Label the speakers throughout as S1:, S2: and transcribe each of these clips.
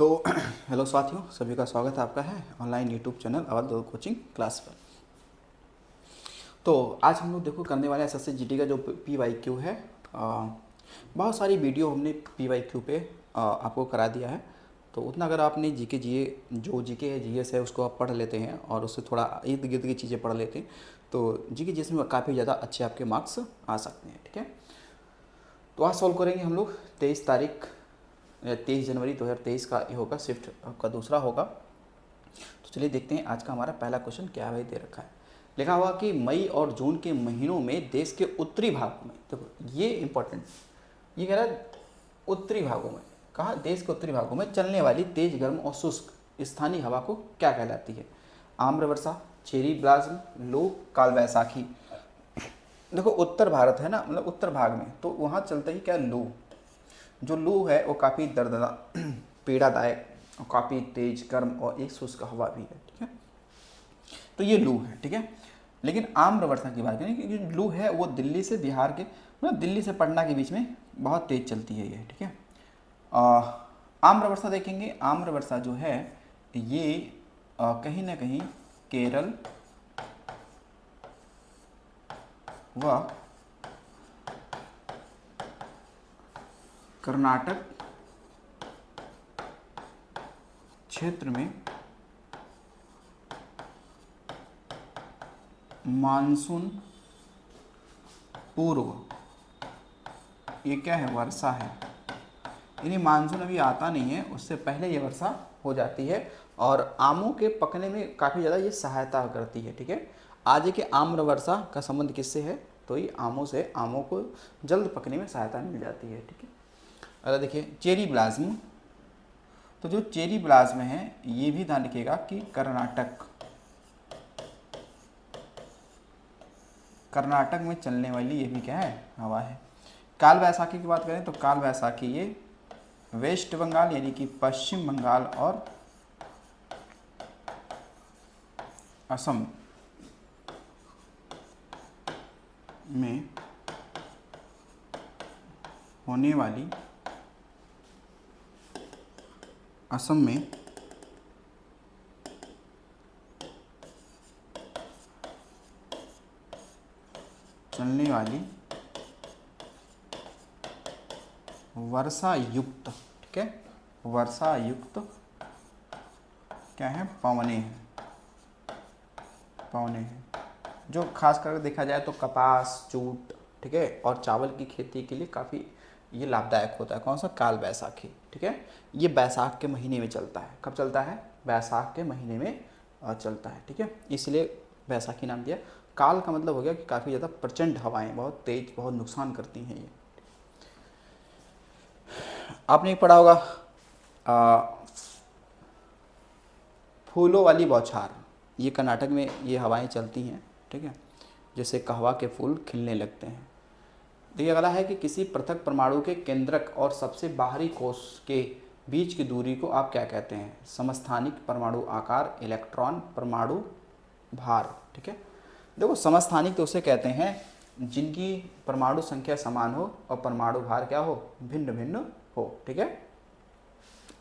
S1: तो हेलो साथियों, सभी का स्वागत है आपका है online YouTube channel Awadh coaching class पर। तो आज हम लोग देखो करने वाले एसएससी जीडी का जो PYQ है। बहुत सारी वीडियो हमने PYQ पे आपको करा दिया है। तो उतना अगर आपने जीके जीके है जीएस है उसको आप पढ़ लेते हैं और उससे थोड़ा इर्द गिर्द की चीज़ें पढ़ लेते हैं तो जीके जीएस में काफ़ी ज़्यादा अच्छे आपके मार्क्स आ सकते हैं। ठीक है, तो आज सॉल्व करेंगे हम लोग 23 जनवरी 2023 का ये होगा, शिफ्ट का दूसरा होगा। तो चलिए देखते हैं आज का हमारा पहला क्वेश्चन क्या है। दे रखा है, लिखा हुआ कि मई और जून के महीनों में देश के उत्तरी भागों में, देखो ये इंपॉर्टेंट, ये कह रहा है उत्तरी भागों में, कहा देश के उत्तरी भागों में चलने वाली तेज गर्म और शुष्क स्थानीय हवा को क्या कहलाती है? आम्र वर्षा, चेरी ब्लाज्म, लू, काल बैसाखी। देखो उत्तर भारत है ना, मतलब उत्तर भाग में, तो वहाँ चलता ही क्या, लू। जो लू है वो काफ़ी दर्दनाक पीड़ादायक और काफ़ी तेज गर्म और एक शुष्क हवा भी है। ठीक है, तो ये लू है। ठीक है, लेकिन आम्र वर्षा की बात करें कि जो लू है वो दिल्ली से बिहार के, मतलब दिल्ली से पटना के बीच में बहुत तेज चलती है ये। ठीक है, आम्र वर्षा देखेंगे, आम्र वर्षा जो है ये कहीं ना कहीं केरल व कर्नाटक क्षेत्र में मानसून पूर्व, ये क्या है, वर्षा है। यानी मानसून अभी आता नहीं है, उससे पहले ये वर्षा हो जाती है और आमों के पकने में काफ़ी ज़्यादा ये सहायता करती है। ठीक है, आज के आम्र वर्षा का संबंध किससे है? तो ये आमों से, आमों को जल्द पकने में सहायता मिल जाती है। ठीक है, अगर देखिए चेरी ब्लाज्म, तो जो चेरी ब्लाज्म है ये भी ध्यान रखिएगा कि कर्नाटक में चलने वाली ये भी क्या है, हवा है। काल बैसाखी की बात करें तो काल बैसाखी ये वेस्ट बंगाल यानी कि पश्चिम बंगाल और असम में होने वाली, असम में चलने वाली वर्षा युक्त, ठीक है, वर्षा युक्त क्या है, पवने हैं, पवने हैं, जो खास करके देखा जाए तो कपास, जूट, ठीक है, और चावल की खेती के लिए काफ़ी ये लाभदायक होता है। कौन सा? काल बैसाखी। ठीक है, ये बैसाख के महीने में चलता है। कब चलता है? बैसाख के महीने में चलता है। ठीक है, इसलिए बैसाखी नाम दिया। काल का मतलब हो गया कि काफ़ी ज़्यादा प्रचंड हवाएं, बहुत तेज, बहुत नुकसान करती हैं ये। आपने पढ़ा होगा फूलों वाली बौछार, ये कर्नाटक में ये हवाएं चलती हैं। ठीक है, जैसे कहवा के फूल खिलने लगते हैं। देखिए अगला है कि किसी पृथक परमाणु के केंद्रक और सबसे बाहरी कोश के बीच की दूरी को आप क्या कहते हैं? समस्थानिक परमाणु आकार, इलेक्ट्रॉन परमाणु भार। ठीक है, देखो समस्थानिक तो उसे कहते हैं जिनकी परमाणु संख्या समान हो और परमाणु भार क्या हो, भिन्न भिन्न हो। ठीक है,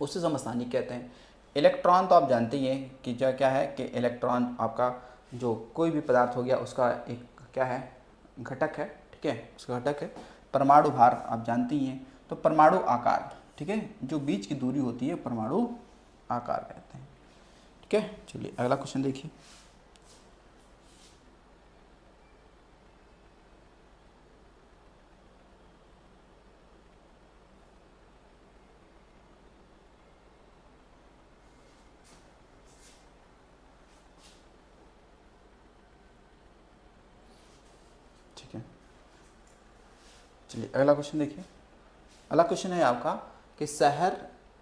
S1: उसे समस्थानिक कहते हैं। इलेक्ट्रॉन तो आप जानते ही हैं कि क्या है कि इलेक्ट्रॉन आपका जो कोई भी पदार्थ हो गया उसका एक क्या है, घटक है। ठीक है, उसका घटक है। परमाणु भार आप जानते ही हैं। तो परमाणु आकार, ठीक है, जो बीच की दूरी होती है परमाणु आकार कहते हैं। ठीक है, चलिए अगला क्वेश्चन देखिए। ठीक है, चलिए अगला क्वेश्चन देखिए। अगला क्वेश्चन है आपका कि शहर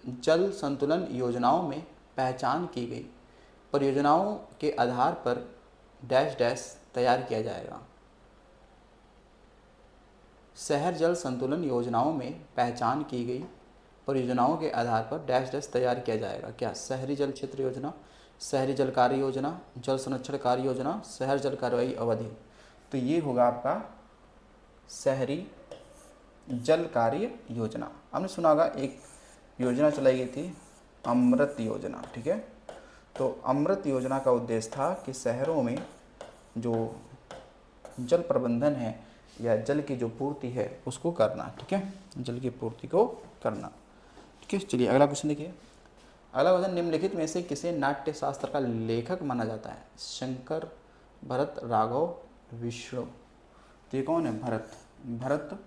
S1: जल संतुलन योजनाओं में पहचान की गई परियोजनाओं के आधार पर डैश डैश तैयार किया जाएगा। शहर जल संतुलन योजनाओं में पहचान की गई परियोजनाओं के आधार पर डैश डैश तैयार किया जाएगा। क्या? शहरी जल क्षेत्र योजना, शहरी जल कार्य योजना, जल संरक्षण कार्य योजना, शहर जल कार्रवाई अवधि। तो ये होगा आपका शहरी जल कार्य योजना। आपने सुना होगा एक योजना चलाई गई थी अमृत योजना, ठीक है। तो अमृत योजना का उद्देश्य था कि शहरों में जो जल प्रबंधन है या जल की जो पूर्ति है उसको करना, ठीक है, जल की पूर्ति को करना, ठीक है। चलिए अगला क्वेश्चन देखिए। अगला क्वेश्चन, निम्नलिखित में से किसे नाट्य शास्त्र का लेखक माना जाता है? शंकर, भरत, राघव, विष्णु। तो ये कौन है? भरत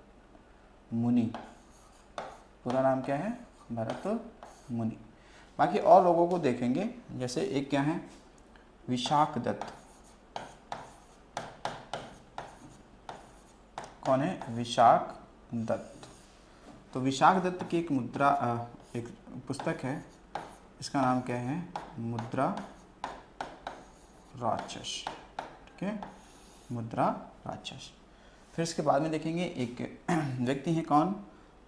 S1: मुनि। पूरा नाम क्या है? भरत मुनि। बाकी और लोगों को देखेंगे, जैसे एक क्या है? विशाख दत्त। कौन है? विशाख दत्त। तो विशाख दत्त की एक पुस्तक है, इसका नाम क्या है? मुद्रा राक्षस, ठीक है, मुद्रा राक्षस। फिर इसके बाद में देखेंगे एक व्यक्ति हैं, कौन?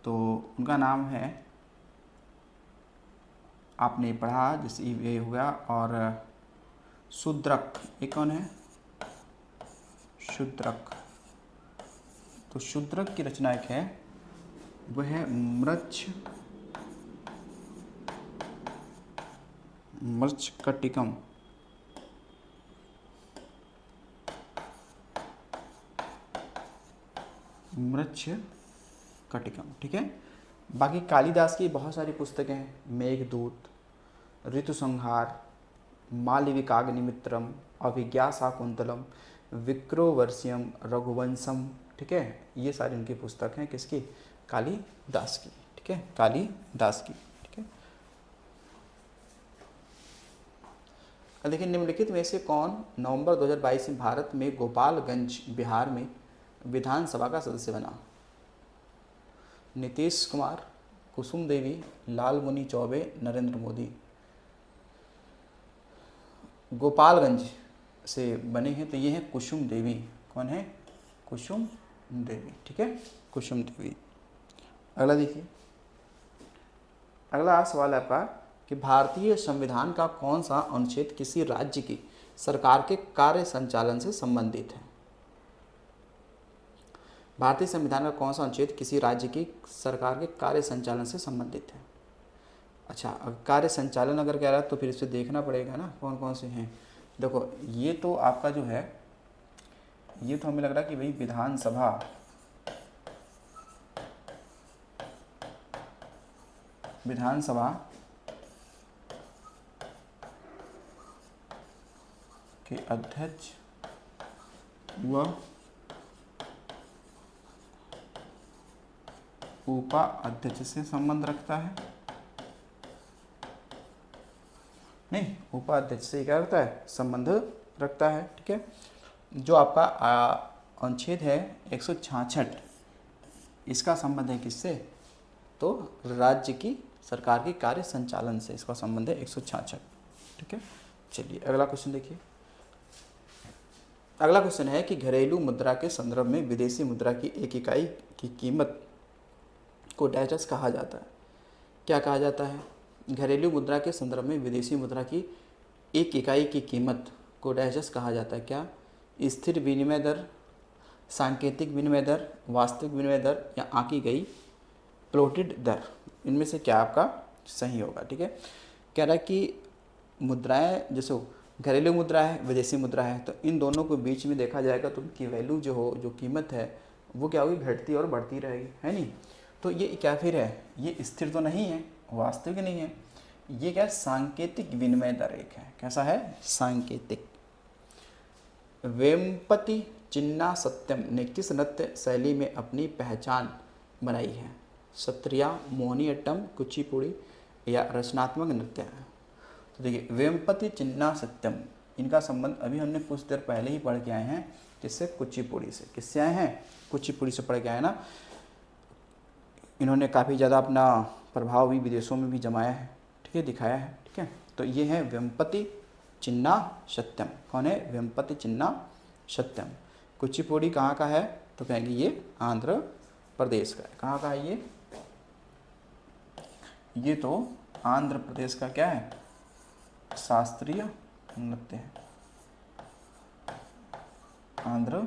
S1: तो उनका नाम है, आपने पढ़ा, जैसे ये हो गया, और शूद्रक। ये कौन है? शूद्रक। तो शूद्रक की रचना एक है, वह है मृच्छकटिकम। मृच्छकटिकम, ठीक है। बाकी कालिदास की बहुत सारी पुस्तकें हैं, मेघदूत, ऋतुसंहार, मालविकाग्निमित्रम, अभिज्ञा शाकुंतलम, विक्रोवर्ष्यम, रघुवंशम, ठीक है। ये सारी उनकी पुस्तक हैं, किसकी? कालिदास की, ठीक है, कालिदास की, ठीक है। अब देखिए, निम्नलिखित में से कौन नवंबर 2022 में भारत में गोपालगंज बिहार में विधानसभा का सदस्य बना? नीतीश कुमार, कुसुम देवी, लालमुनि चौबे, नरेंद्र मोदी। गोपालगंज से बने हैं, तो ये हैं कुसुम देवी। कौन है? कुसुम देवी, ठीक है, कुसुम देवी। अगला देखिए, अगला सवाल है आपका कि भारतीय संविधान का कौन सा अनुच्छेद किसी राज्य की सरकार के कार्य संचालन से संबंधित है? भारतीय संविधान का कौन सा अनुच्छेद किसी राज्य की सरकार के कार्य संचालन से संबंधित है? अच्छा, कार्य संचालन अगर कह रहा है तो फिर इसे देखना पड़ेगा ना, कौन कौन से हैं। देखो, ये तो आपका जो है, ये तो हमें लग रहा है कि भाई विधानसभा के अध्यक्ष व उपाध्यक्ष से संबंध रखता है। नहीं, उपाध्यक्ष से क्या रखता है? संबंध रखता है, ठीक है। जो आपका अनुच्छेद है 166, इसका संबंध है किससे? तो राज्य की सरकार के कार्य संचालन से इसका संबंध है, 166, ठीक है। चलिए अगला क्वेश्चन देखिए। अगला क्वेश्चन है कि घरेलू मुद्रा के संदर्भ में विदेशी मुद्रा की एक इकाई की कीमत को डैश कहा जाता है? क्या कहा जाता है? घरेलू मुद्रा के संदर्भ में विदेशी मुद्रा की एक इकाई की कीमत को डैश कहा जाता है? क्या? स्थिर विनिमय दर, सांकेतिक विनिमय दर, वास्तविक विनिमय दर, या आंकी गई प्लॉटेड दर। इनमें से क्या आपका सही होगा? ठीक है, कह रहा है कि मुद्राएं, जैसे घरेलू मुद्रा है, विदेशी मुद्रा है, तो इन दोनों को बीच में देखा जाएगा तो उनकी वैल्यू जो हो, जो कीमत है, वो क्या होगी? घटती और बढ़ती रहेगी, है नहीं। तो ये क्या फिर है? ये स्थिर तो नहीं है, वास्तविक नहीं है, ये क्या है? सांकेतिक विनिमय दर एक है। कैसा है? सांकेतिक। वेम्पति चिन्ना सत्यम ने किस नृत्य शैली में अपनी पहचान बनाई है? सत्रिया, मोहिनीअट्टम, कुचिपुड़ी, या रचनात्मक नृत्य है? तो देखिए, वेम्पति चिन्ना सत्यम, इनका संबंध अभी हमने कुछ देर पहले ही पढ़ के आए हैं, किससे? कुचिपुड़ी से। किससे आए हैं? कुचिपुड़ी से पढ़ के आए ना। इन्होंने काफ़ी ज़्यादा अपना प्रभाव भी विदेशों में भी जमाया है, ठीक है, दिखाया है, ठीक है। तो ये है वेम्पति चिन्ना सत्यम। कौन है? वेम्पति चिन्ना सत्यम। कुचिपुड़ी कहाँ का है? तो कहेंगे ये आंध्र प्रदेश का है। कहाँ का है ये? ये तो आंध्र प्रदेश का क्या है? शास्त्रीय नृत्य है, आंध्र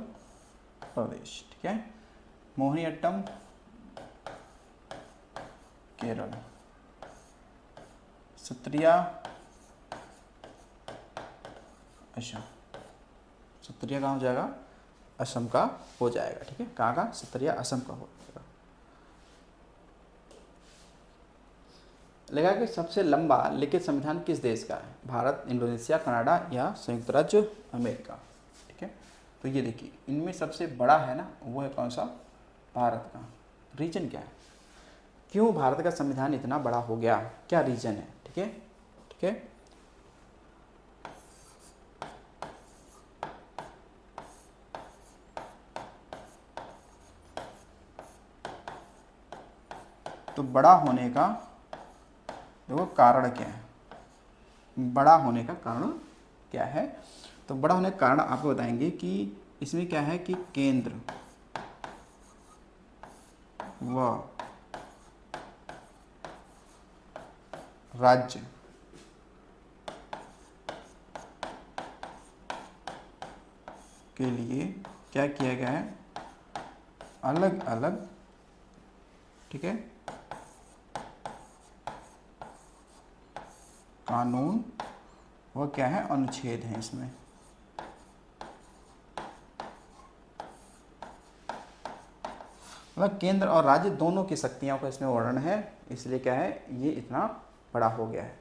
S1: प्रदेश, ठीक है। मोहिनीअट्टम केरल, क्षत्रिय असम, क्षत्रिय कहाँ हो जाएगा, असम का हो जाएगा। ठीक है, कहाँ का, क्षत्रिय असम का हो जाएगा। लगा कि सबसे लंबा लिखित संविधान किस देश का है, भारत, इंडोनेशिया, कनाडा या संयुक्त राज्य अमेरिका। ठीक है, तो ये देखिए इनमें सबसे बड़ा है ना वो है कौन सा, भारत का। रीजन क्या है, क्यों भारत का संविधान इतना बड़ा हो गया, क्या रीजन है। ठीक है, ठीक है, तो बड़ा होने का देखो कारण क्या है, बड़ा होने का कारण क्या है। तो बड़ा होने का कारण आपको बताएंगे कि इसमें क्या है कि केंद्र व राज्य के लिए क्या किया गया है, अलग अलग, ठीक है, कानून वह क्या है, अनुच्छेद हैं इसमें। मतलब केंद्र और राज्य दोनों की शक्तियों का इसमें वर्णन है, इसलिए क्या है ये इतना बड़ा हो गया है,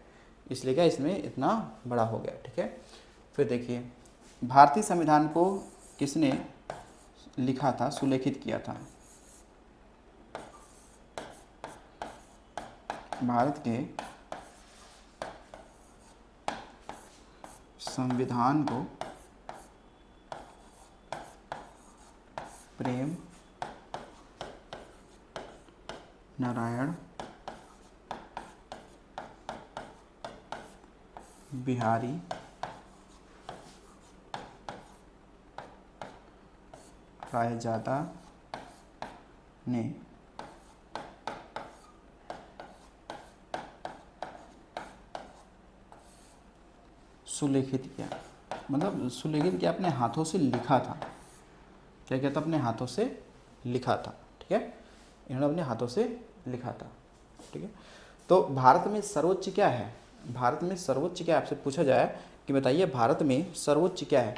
S1: इसलिए क्या इसमें इतना बड़ा हो गया। ठीक है, फिर देखिए भारतीय संविधान को किसने लिखा था, सुलेखित किया था। भारत के संविधान को प्रेम नारायण बिहारी रायजादा ने सुलेखित किया, मतलब सुलेखित किया अपने हाथों से लिखा था। क्या कहता, अपने हाथों से लिखा था। ठीक है, इन्होंने अपने हाथों से लिखा था। ठीक है, तो भारत में सर्वोच्च क्या है, भारत में सर्वोच्च क्या है, आपसे पूछा जाए कि बताइए भारत में सर्वोच्च क्या है,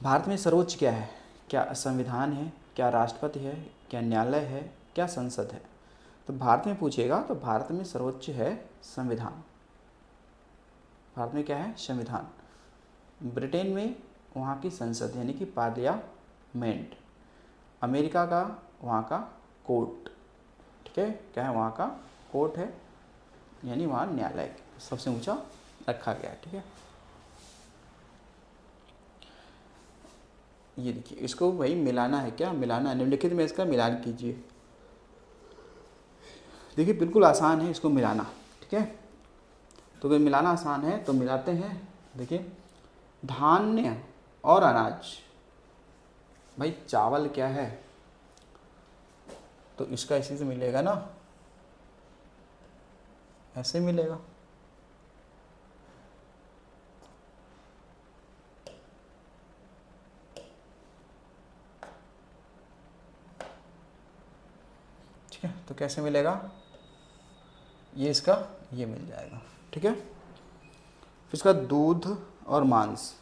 S1: भारत में सर्वोच्च क्या है, क्या संविधान है, क्या राष्ट्रपति है, क्या न्यायालय है, क्या संसद है। तो भारत में पूछेगा तो भारत में सर्वोच्च है संविधान, भारत में क्या है, संविधान। ब्रिटेन में वहाँ की संसद यानी कि पार्लियामेंट, अमेरिका का वहाँ का कोर्ट। ठीक है, क्या है, वहाँ का कोर्ट है, यानी वहाँ न्यायालय सबसे ऊंचा रखा गया है। ठीक है, ये देखिए इसको भाई मिलाना है, क्या मिलाना है, निम्नलिखित में इसका मिलान कीजिए। देखिए बिल्कुल आसान है इसको मिलाना। ठीक है, तो अगर मिलाना आसान है तो मिलाते हैं। देखिए धान्य और अनाज, भाई चावल क्या है, तो इसका इसी से मिलेगा ना, ऐसे मिलेगा। ठीक है, तो कैसे मिलेगा, ये इसका ये मिल जाएगा। ठीक है, फिर इसका दूध और मांस,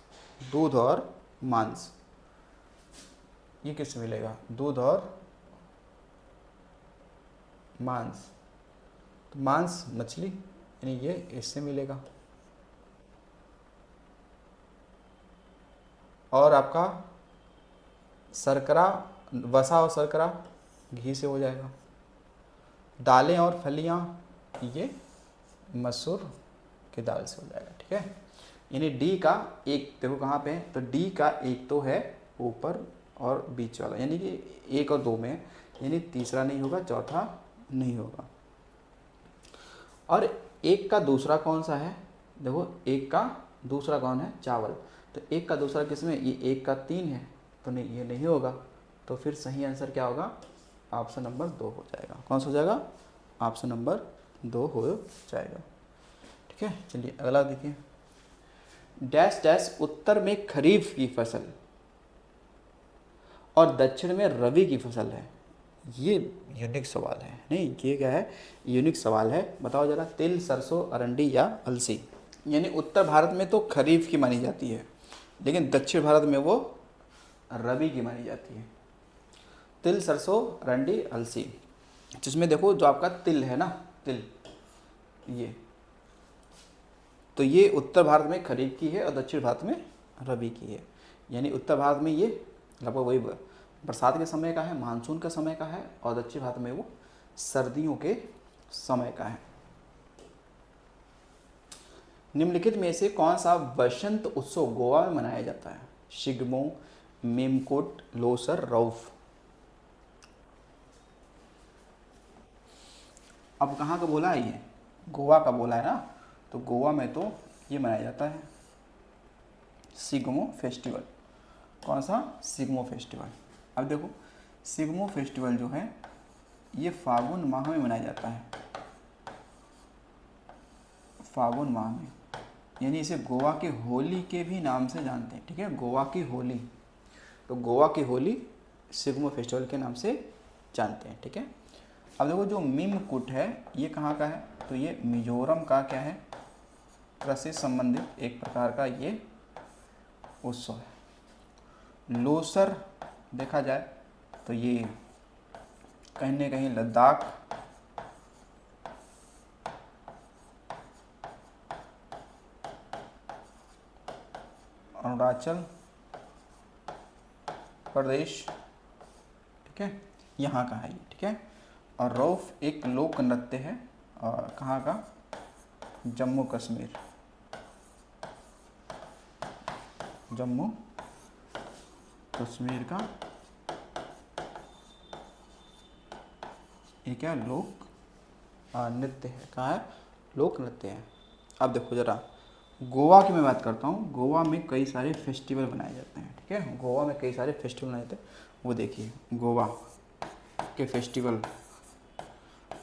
S1: दूध और मांस ये किससे मिलेगा, दूध और मांस, तो मांस मछली यानी ये इससे मिलेगा। और आपका शर्करा, वसा और शर्करा घी से हो जाएगा। दालें और फलियां ये मसूर की दाल से हो जाएगा। ठीक है, यानी डी का एक देखो कहाँ पे है, तो डी का एक तो है ऊपर और बीच वाला, यानी कि एक और दो में, यानी तीसरा नहीं होगा, चौथा नहीं होगा। और एक का दूसरा कौन सा है, देखो एक का दूसरा कौन है, चावल। तो एक का दूसरा किसमें, ये एक का तीन है, तो नहीं ये नहीं होगा। तो फिर सही आंसर क्या होगा, ऑप्शन नंबर 2 हो जाएगा। कौन सा हो जाएगा, ऑप्शन नंबर 2 हो जाएगा। ठीक है, चलिए अगला देखिए। डैश डैश उत्तर में खरीफ की फसल और दक्षिण में रबी की फसल है, ये यूनिक सवाल है, नहीं ये क्या है, यूनिक सवाल है। बताओ जरा, तिल, सरसों, अरंडी या अलसी। यानी उत्तर भारत में तो खरीफ की मानी जाती है, लेकिन दक्षिण भारत में वो रबी की मानी जाती है। तिल, सरसों, अरंडी, अलसी। जिसमें देखो जो आपका तिल है ना, तिल, ये तो ये उत्तर भारत में खरीफ की है और दक्षिण भारत में रबी की है। यानी उत्तर भारत में ये लगभग वही बरसात के समय का है, मानसून का समय का है, और दक्षिण भारत में वो सर्दियों के समय का है। निम्नलिखित में से कौन सा वसंत उत्सव गोवा में मनाया जाता है? शिगमो, मेमकोट, लोसर, रऊफ। अब कहाँ का बोला है ये? गोवा का बोला है ना, तो गोवा में तो ये मनाया जाता है सिग्मो फेस्टिवल। कौन सा? सिग्मो फेस्टिवल। अब देखो, सिग्मो फेस्टिवल जो है ये फागुन माह में मनाया जाता है, फागुन माह में। यानी इसे गोवा की होली के भी नाम से जानते हैं, ठीक है, गोवा की होली। तो गोवा की होली सिग्मो फेस्टिवल के नाम से जानते हैं, ठीक है। अब देखो जो मीमकुट है ये कहाँ का है? तो ये मिजोरम का क्या है? कृषि संबंधित एक प्रकार का ये उत्सव है। लोसर देखा जाए तो ये कहीं न कहीं लद्दाख, अरुणाचल प्रदेश, ठीक है, यहाँ का है ये, ठीक है। और रऊफ एक लोक नृत्य है, और कहाँ का? जम्मू कश्मीर, जम्मू कश्मीर का ये क्या लोक नृत्य है। कहाँ है? लोक नृत्य है। अब देखो जरा, गोवा की मैं बात करता हूँ। गोवा में कई सारे फेस्टिवल बनाए जाते हैं, ठीक है, गोवा में कई सारे फेस्टिवल बनाए जाते हैं। वो देखिए गोवा के फेस्टिवल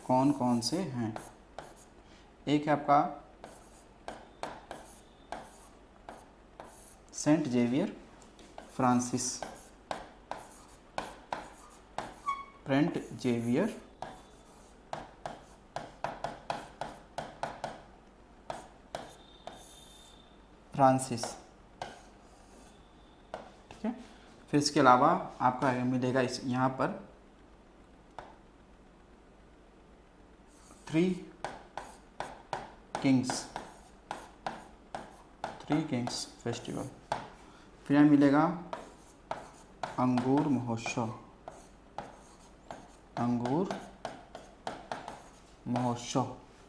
S1: कौन कौन से हैं। एक है आपका saint Xavier Francis, saint Xavier Francis, ठीक है। फिर इसके अलावा आपका मिलेगा इस यहाँ पर थ्री किंग्स फेस्टिवल। फिर यहाँ मिलेगा अंगूर महोत्सव,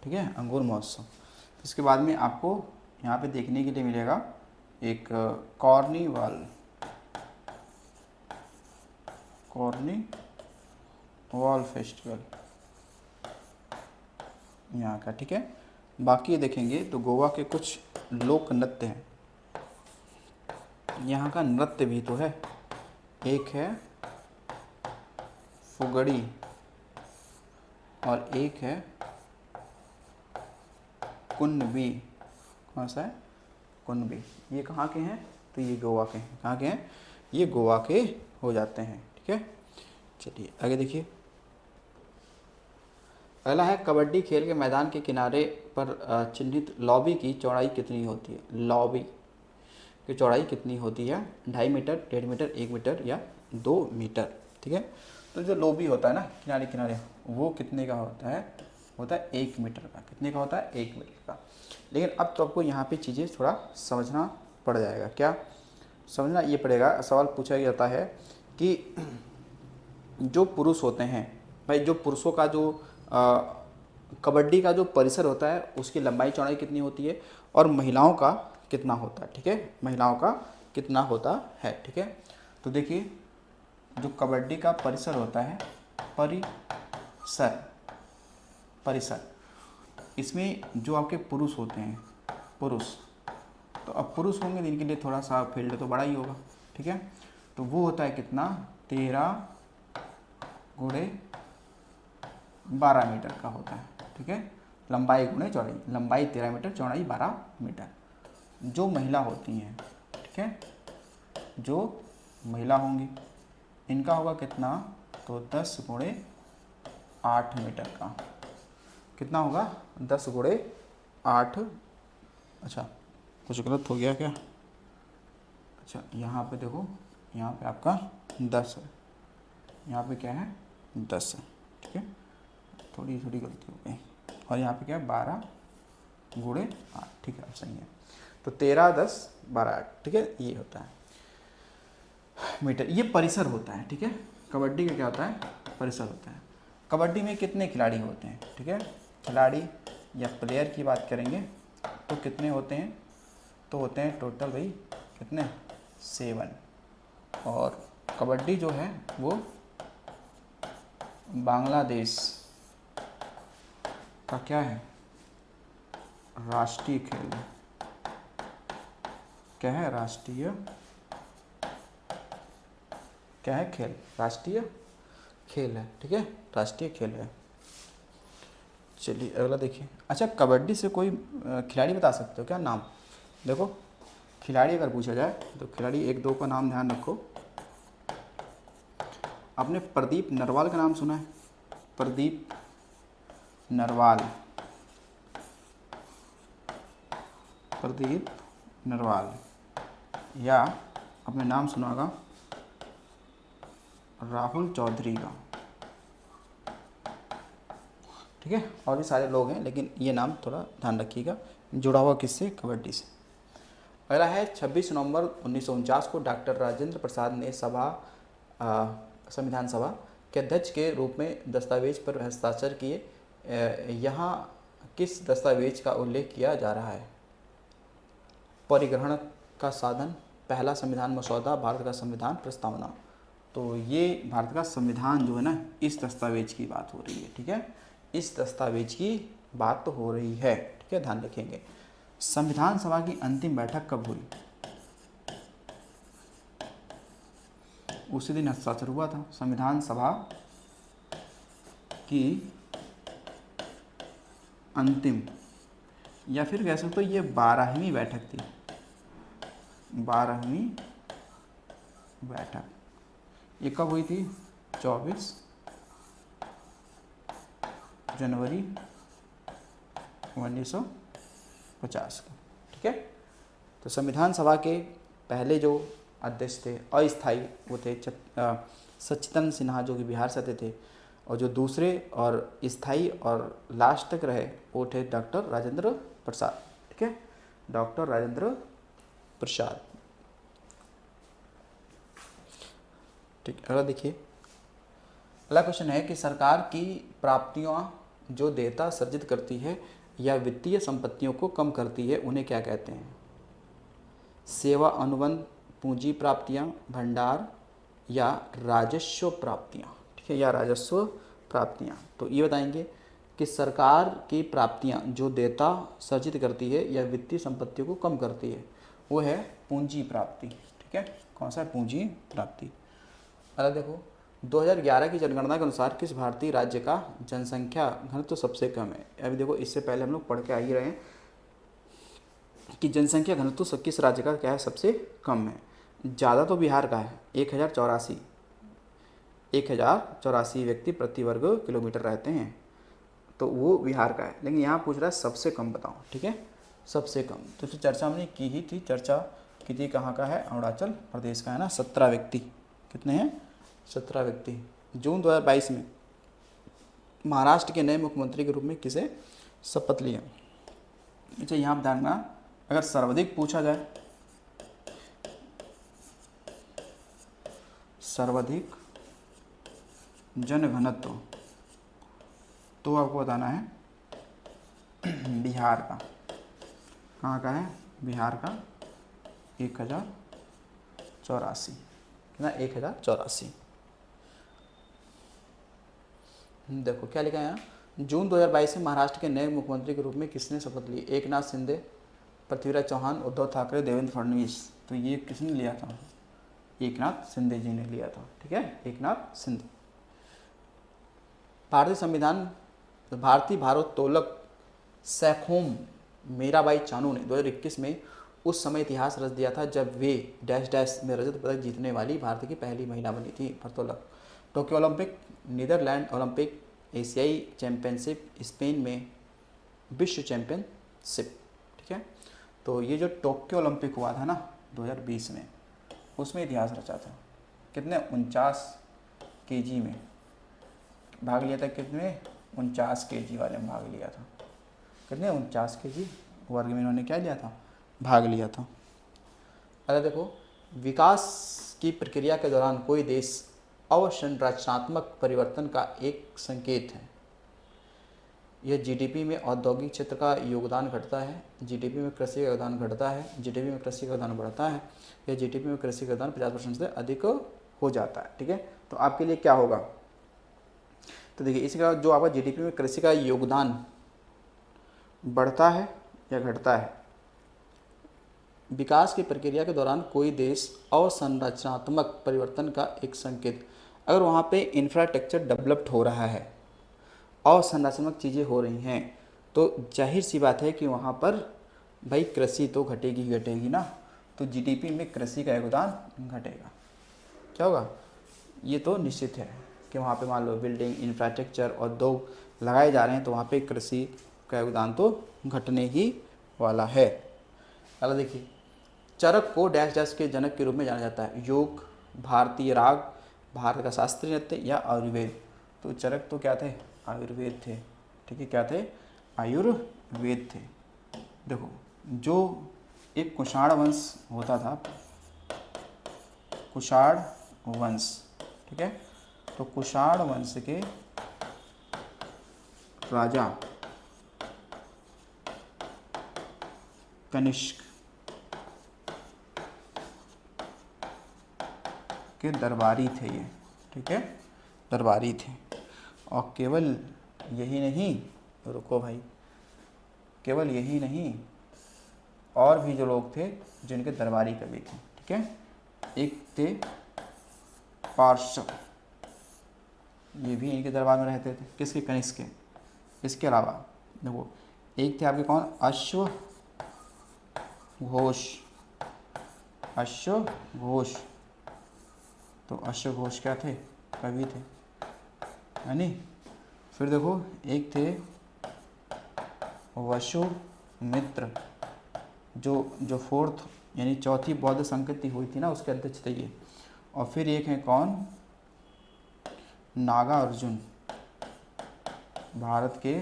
S1: ठीक है, अंगूर महोत्सव। इसके बाद में आपको यहाँ पे देखने के लिए मिलेगा एक कॉर्निवाल फेस्टिवल यहाँ का, ठीक है। बाकी देखेंगे तो गोवा के कुछ लोक नृत्य हैं। यहाँ का नृत्य भी तो है, एक है फुगड़ी और एक है कुनबी। कौन सा है? कुनबी। ये कहाँ के हैं? तो ये गोवा के हैं। कहाँ के हैं? ये गोवा के हो जाते हैं, ठीक है। चलिए आगे देखिए। अगला है, कबड्डी खेल के मैदान के किनारे पर चिन्हित लॉबी की चौड़ाई कितनी होती है? लॉबी की चौड़ाई कितनी होती है? 2.5 मीटर, 1.5 मीटर, 1 मीटर या 2 मीटर, ठीक है। तो जो लॉबी होता है ना किनारे किनारे, वो कितने का होता है? 1 मीटर का। कितने का होता है? 1 मीटर का। लेकिन अब तो आपको यहाँ पे चीज़ें थोड़ा समझना पड़ जाएगा। क्या समझना? ये पड़ेगा, सवाल पूछा जाता है कि जो पुरुष होते हैं भाई, जो पुरुषों का जो कबड्डी का जो परिसर होता है उसकी लंबाई चौड़ाई कितनी होती है, और महिलाओं का कितना होता है, ठीक है, महिलाओं का कितना होता है, ठीक है। तो देखिए जो कबड्डी का परिसर होता है, परिसर, इसमें जो आपके पुरुष होते हैं, तो अब पुरुष होंगे तो इनके लिए थोड़ा सा फील्ड तो बड़ा ही होगा, ठीक है। तो वो होता है कितना? 13 गुणे 12 मीटर का होता है, ठीक है। लंबाई गुणे चौड़ाई, लंबाई 13 मीटर, चौड़ाई 12 मीटर। जो महिला होती हैं, ठीक है, जो महिला होंगी इनका होगा कितना? तो 10 गुणे 8 मीटर का कितना होगा? 10 गुणे 8। अच्छा कुछ गलत हो गया क्या? अच्छा यहाँ पे देखो, यहाँ पे आपका 10 है, यहाँ पे क्या है? 10 है, ठीक है, थोड़ी थोड़ी गलती हो गई। और यहाँ पे क्या है? 12 गुणे 8, ठीक है, अब सही है। तो 13, 10, 12, 8, ठीक है, ये होता है मीटर। ये परिसर होता है, ठीक है। कबड्डी का क्या होता है? परिसर होता है। कबड्डी में कितने खिलाड़ी होते हैं? ठीक है, खिलाड़ी या प्लेयर की बात करेंगे तो कितने होते हैं? तो होते हैं टोटल भाई कितने? 7। और कबड्डी जो है वो बांग्लादेश का क्या है? राष्ट्रीय खेल है। क्या है? राष्ट्रीय क्या है? खेल, राष्ट्रीय खेल है, ठीक है, राष्ट्रीय खेल है। चलिए अगला देखिए। अच्छा कबड्डी से कोई खिलाड़ी बता सकते हो क्या नाम? देखो खिलाड़ी अगर पूछा जाए तो खिलाड़ी 1-2 का नाम ध्यान रखो। आपने प्रदीप नरवाल का नाम सुना है? प्रदीप नरवाल, प्रदीप नरवाल। या आपने नाम सुना होगा राहुल चौधरी का, ठीक है, और भी सारे लोग हैं लेकिन ये नाम थोड़ा ध्यान रखिएगा, जुड़ा हुआ किससे? कबड्डी से। अगला है 26 नवंबर 1949 को डॉक्टर राजेंद्र प्रसाद ने संविधान सभा के अध्यक्ष के रूप में दस्तावेज पर हस्ताक्षर किए। यहाँ किस दस्तावेज का उल्लेख किया जा रहा है? परिग्रहण का साधन, पहला संविधान मसौदा, भारत का संविधान प्रस्तावना। तो ये भारत का संविधान जो है ना, इस दस्तावेज की बात हो रही है, ठीक है, इस दस्तावेज की बात तो हो रही है, ठीक है, ध्यान रखेंगे। संविधान सभा की अंतिम बैठक कब हुई? उसी दिन हस्ताक्षर हुआ था। संविधान सभा की अंतिम, या फिर कह सकते हो ये 12वीं बैठक थी, 12वीं बैठक। ये कब हुई थी? 24 जनवरी 1950 को, ठीक है। तो संविधान सभा के पहले जो अध्यक्ष थे अस्थाई, वो थे सच्चिदानंद सिन्हा जो कि बिहार से आते थे, और जो दूसरे और स्थाई और लास्ट तक रहे वो थे डॉक्टर राजेंद्र प्रसाद, ठीक है, डॉक्टर राजेंद्र प्रसाद, ठीक। अगला देखिए, अगला क्वेश्चन है कि सरकार की प्राप्तियां जो देयता सर्जित करती है या वित्तीय संपत्तियों को कम करती है उन्हें क्या कहते हैं? सेवा अनुबंध, पूंजी प्राप्तियां, भंडार या राजस्व प्राप्तियां, ठीक है, या राजस्व प्राप्तियां। तो ये बताएंगे कि सरकार की प्राप्तियां जो देयता सर्जित करती है या वित्तीय संपत्तियों को कम करती है वो है पूंजी प्राप्ति, ठीक है, कौन सा है? पूंजी प्राप्ति। अगर देखो 2011 की जनगणना के अनुसार किस भारतीय राज्य का जनसंख्या घनत्व तो सबसे कम है? अभी देखो इससे पहले हम लोग पढ़ के आ ही रहे हैं कि जनसंख्या घनत्व तो किस राज्य का क्या है? सबसे कम है। ज़्यादा तो बिहार का है, 1084 व्यक्ति प्रति वर्ग किलोमीटर रहते हैं, तो वो बिहार का है। लेकिन यहाँ पूछ रहा है सबसे कम बताओ, ठीक है, सबसे कम। तो चर्चा हमने की ही थी, चर्चा की थी कहाँ का है? अरुणाचल प्रदेश का है ना, 17 व्यक्ति। कितने हैं? 17 व्यक्ति। जून 2022 में महाराष्ट्र के नए मुख्यमंत्री के रूप में किसे शपथ लिया? अच्छा यहाँ ध्यान रखना, अगर सर्वाधिक पूछा जाए, सर्वाधिक जनघनत्व, तो आपको बताना है बिहार का। कहाँ का है? बिहार का 1084, कितना? 1084। देखो क्या लिखा है यहाँ, जून 2022 में महाराष्ट्र के नए मुख्यमंत्री के रूप में किसने शपथ ली? एकनाथ शिंदे, पृथ्वीराज चौहान, उद्धव ठाकरे, देवेंद्र फडणवीस। तो ये किसने लिया था? एकनाथ शिंदे जी ने लिया था, ठीक है, एकनाथ शिंदे। भारतीय भारोत्तोलक सैखोम मीराबाई चानू ने 2021 में उस समय इतिहास रच दिया था जब वे डैश डैश में रजत पदक जीतने वाली भारत की पहली महिला बनी थी भारोत्तोलक। टोक्यो ओलंपिक, नीदरलैंड ओलंपिक, एशियाई चैंपियनशिप, स्पेन में विश्व चैंपियनशिप। ठीक है, तो ये जो टोक्यो ओलंपिक हुआ था ना 2020 में, उसमें इतिहास रचा था। कितने 49 केजी में भाग लिया था, कितने 49 केजी वाले में भाग लिया था, कितने 49 केजी वर्ग में इन्होंने क्या लिया था, भाग लिया था। अगर देखो, विकास की प्रक्रिया के दौरान कोई देश अवसंरचनात्मक परिवर्तन का एक संकेत है। यह जीडीपी में औद्योगिक क्षेत्र का योगदान घटता है, जीडीपी में कृषि का योगदान घटता है, जीडीपी में कृषि का योगदान बढ़ता है, या जीडीपी में कृषि का योगदान 50% से अधिक हो जाता है। ठीक है, तो आपके लिए क्या होगा, तो देखिए इसका जो आपका जीडीपी में कृषि का योगदान बढ़ता है या घटता है, विकास की प्रक्रिया के दौरान कोई देश अवसंरचनात्मक परिवर्तन का एक संकेत। अगर वहाँ पे इंफ्रास्ट्रक्चर डेवलप्ड हो रहा है, अवसंरचनात्मक चीज़ें हो रही हैं, तो जाहिर सी बात है कि वहाँ पर भाई कृषि तो घटेगी ही घटेगी ना, तो जीडीपी में कृषि का योगदान घटेगा। क्या होगा, ये तो निश्चित है कि वहाँ पे मान लो बिल्डिंग, इंफ्रास्ट्रक्चर, उद्योग लगाए जा रहे हैं, तो वहाँ पे कृषि का योगदान तो घटने ही वाला है। अगला देखिए, चरक को डैश डैश के जनक के रूप में जाना जाता है। योग, भारतीय राग, भारत का शास्त्रीय नृत्य या आयुर्वेद। तो चरक तो क्या थे, आयुर्वेद थे। ठीक है, क्या थे, आयुर्वेद थे। देखो, जो एक कुषाण वंश होता था, कुषाण वंश, ठीक है, तो कुषाण वंश के राजा कनिष्क के दरबारी थे ये। ठीक है, दरबारी थे। और केवल यही नहीं, रुको भाई, केवल यही नहीं, और भी जो लोग थे जिनके दरबारी कवि थे। ठीक है, एक थे पार्श्व, ये भी इनके दरबार में रहते थे। किसके, कनिष्क के। इसके अलावा देखो, एक थे आपके कौन, अश्व घोष। अश्व घोष, तो अश्व घोष क्या थे, कवि थे, है नी। फिर देखो, एक थे वसुमित्र, जो फोर्थ यानी चौथी बौद्ध संकृति हुई थी ना, उसके अध्यक्ष थे ये। और फिर एक है कौन, नागार्जुन, भारत के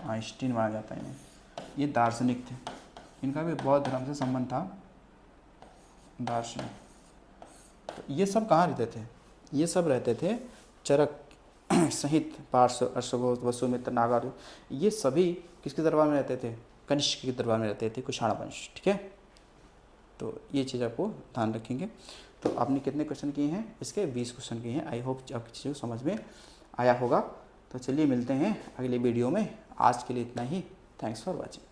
S1: आइंस्टीन माना जाता है इन्हें। ये दार्शनिक थे, इनका भी बौद्ध धर्म से संबंध था, दार्शनिक। तो ये सब कहाँ रहते थे, ये सब रहते थे चरक सहित पार्श्व, अश्वघोष, वसुमित्र, नागार्जुन, ये सभी किसके दरबार में रहते थे, कनिष्क के दरबार में रहते थे, कुषाण वंश। ठीक है, तो ये चीज़ आपको ध्यान रखेंगे। तो आपने कितने क्वेश्चन किए हैं, इसके 20 क्वेश्चन किए हैं। आई होप आपकी चीज़ों को समझ में आया होगा। तो चलिए मिलते हैं अगले वीडियो में। आज के लिए इतना ही। Thanks for watching.